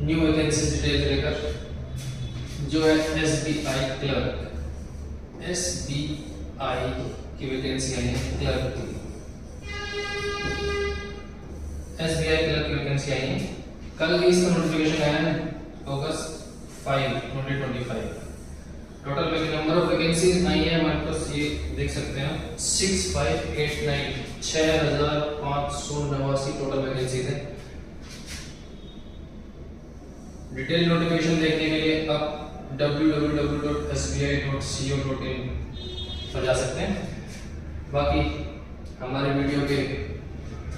New vacancy detail लेकर जो है SBI क्लर्क, SBI की वैकेंसी आई है क्लर्क की, SBI क्लर्क की वैकेंसी आई है। कल भी इसका नोटिफिकेशन आया है अगस्त 5, 2025। टोटल नंबर ऑफ वैकेंसीज आई है हमारे पास, ये देख सकते हैं 6589, 6589 टोटल वैकेंसीज है। डिटेल नोटिफिकेशन देखने के लिए आप www.sbi.co.in पर जा सकते हैं। बाकी हमारे वीडियो के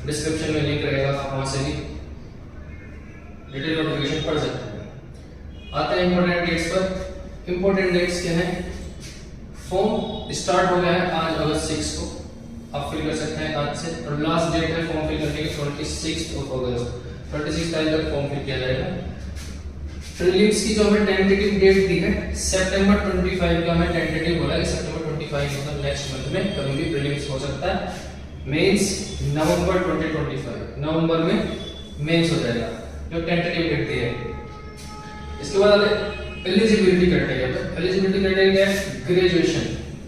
डिस्क्रिप्शन में लिंक रहेगा, आप वहां से भी डिटेल नोटिफिकेशन पढ़ सकते हैं। आते हैं इंपॉर्टेंट डेट्स पर। इंपॉर्टेंट डेट्स क्या हैं? फॉर्म स्टार्ट हो गया है आज अगस्त 6 को, आप फिल कर सकते हैं आज से, और लास्ट डेट है फॉर्म फिल करने की 26 अगस्त, 26 तारीख तक फॉर्म फिल किया जाएगा। प्रीलिम्स की जो हमें टेंटेटिव डेट दी है सितंबर 25 का, हमें टेंटेटिव बोला है सितंबर 25, मतलब नेक्स्ट मंथ में कभी भी प्रीलिम्स हो सकता है। मेंस नवंबर 2025, नवंबर में मेंस हो जाएगा, जो टेंटेटिव डेट दी है। इसके बाद एलिजिबिलिटी क्राइटेरिया, तो एलिजिबिलिटी क्राइटेरिया क्या है?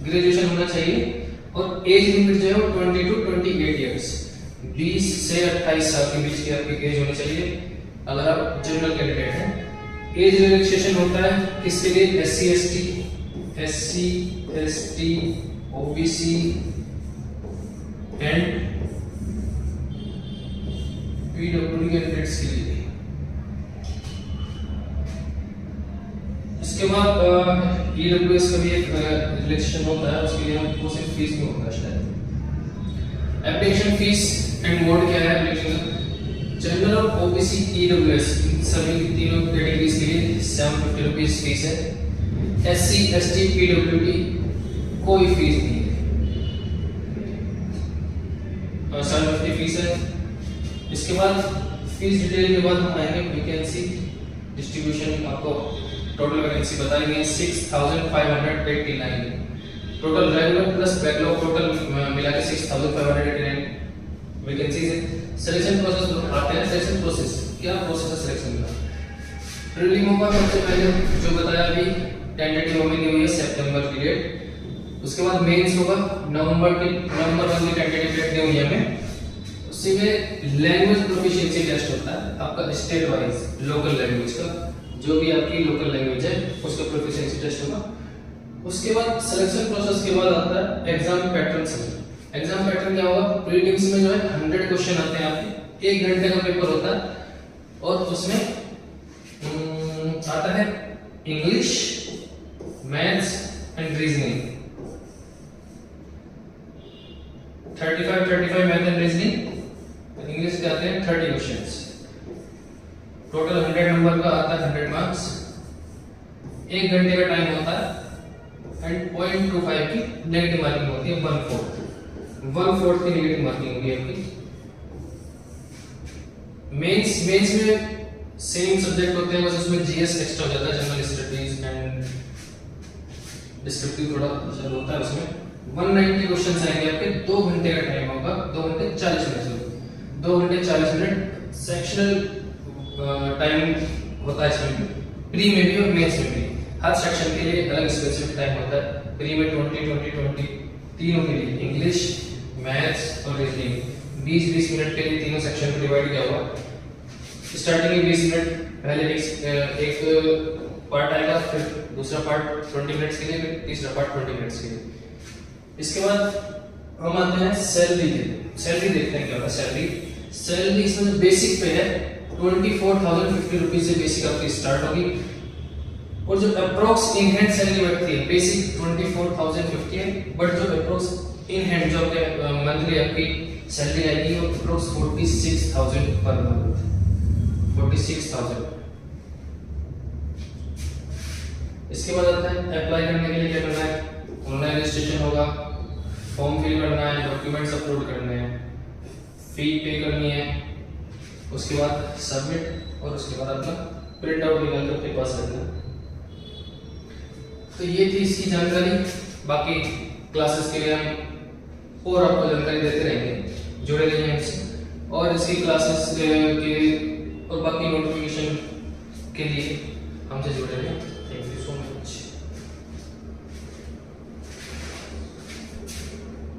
ग्रेजुएशन होना चाहिए, और एज लिमिट जो है वो 20 to 28 इयर्स, 20 से 28 साल के बीच की आपकी एज होनी चाहिए अगर आप जनरल कैंडिडेट हैं। एज रिलैक्सेशन होता है किसके लिए? SC ST OBC and PWD candidates के लिए। इसके बाद EWS का भी एक रिलैक्सेशन होता है, उसके लिए हमको सिर्फ फीस में होता है शायद। एप्लीकेशन फीस एंड मोड क्या है एप्लीकेशन? जनरल और OBC EWS सभी तीनों कैटेगरीज के लिए 750 रुपीज फीस है। SC ST PWD कोई फीस नहीं है, 750 फीस है। इसके बाद फीस डिटेल के बाद हम आएंगे वैकेंसी डिस्ट्रीब्यूशन। आपको टोटल वैकेंसी बताएंगे 6589, total regular plus backlog total मिला के 6589 वैकेंसीज है। सिलेक्शन प्रोसेस आते हैं। सिलेक्शन प्रोसेस क्या प्रोसेस है सिलेक्शन का? प्रीलिम होगा सबसे पहले, जो बताया अभी टेंटेटिव में दी हुई है सितंबर की डेट। उसके बाद मेंस होगा नवंबर 1 की टेंटेटिव डेट दी हुई है हमें। उसी में लैंग्वेज प्रोफिशिएंसी टेस्ट होता है आपका स्टेट वाइज, लोकल लैंग्वेज का, जो भी आपकी लोकल लैंग्वेज है उसका प्रोफिशिएंसी टेस्ट होगा। उसके बाद सिलेक्शन प्रोसेस के बाद आता है एग्जाम पैटर्न। एग्जाम पैटर्न क्या होगा? प्रीलिम्स में जो है 100 क्वेश्चन आते हैं आपके, 1 घंटे का पेपर होता है, और उसमें आता है English, maths and reasoning, 35 math and reasoning. English के आते हैं 30 क्वेश्चंस, टोटल 100 नंबर का आता है, 100 मार्क्स, 1 घंटे का टाइम होता है, एंड 0.25 की नेगेटिव मार्किंग होती है, 1/4 की नेगेटिव मार्किंग होगी आपकी। मेंस में सेम सब्जेक्ट होते हैं, बस उसमें GS एक्स्ट्रा हो जाता है, जनरल स्टडीज एंड डिस्क्रिप्टिव थोड़ा होता है उसमें। 190 क्वेश्चंस आएंगे आपके, 2 घंटे का टाइम होगा, 2 घंटे 40 मिनट, 2 घंटे 40 मिनट। सेक्शनल टाइम होता है इसमें, प्री में भी और मेंस में भी। हर सेक्शन के लिए अलग स्पेसिफिक टाइम होता है। प्री में 20 तीनों के लिए, इंग्लिश, मैथ्स और रीजनिंग 20-20 मिनट के लिए तीनों सेक्शन को डिवाइड किया हुआ। स्टार्टिंग में 20 मिनट पहले एक पार्ट आएगा, फिर दूसरा पार्ट 20 मिनट्स के लिए, फिर तीसरा पार्ट 20 मिनट्स के लिए। इसके बाद हम आते हैं सैलरी देखते हैं क्या होता है। सैलरी इसमें बेसिक पे है 24,050 रुपीज से बेसिक आपकी स्टार्ट होगी, और जो अप्रोक्स इन हैंड सैलरी बैठती है बेसिक 24,050 है, बट जो अप्रोक्स इन हैंड जो मंथली आपकी सैलरी आएगी वो अप्रोक्स 46,000 पर मंथ, 46,000। इसके बाद आता है अप्लाई करने के लिए क्या करना है? ऑनलाइन रजिस्ट्रेशन होगा, फॉर्म फिल करना है, डॉक्यूमेंट्स अपलोड करने हैं, फी पे करनी है, उसके बाद सबमिट, और उसके बाद अपना प्रिंट आउट निकाल कर अपने पास रखना। तो ये थी इसकी जानकारी। बाकी क्लासेस के लिए हम और आपको जानकारी देते रहेंगे, जुड़े रहिए हमसे। और इसकी क्लासेस के और बाकी नोटिफिकेशन के लिए हमसे जुड़े रहे। Thank you so much.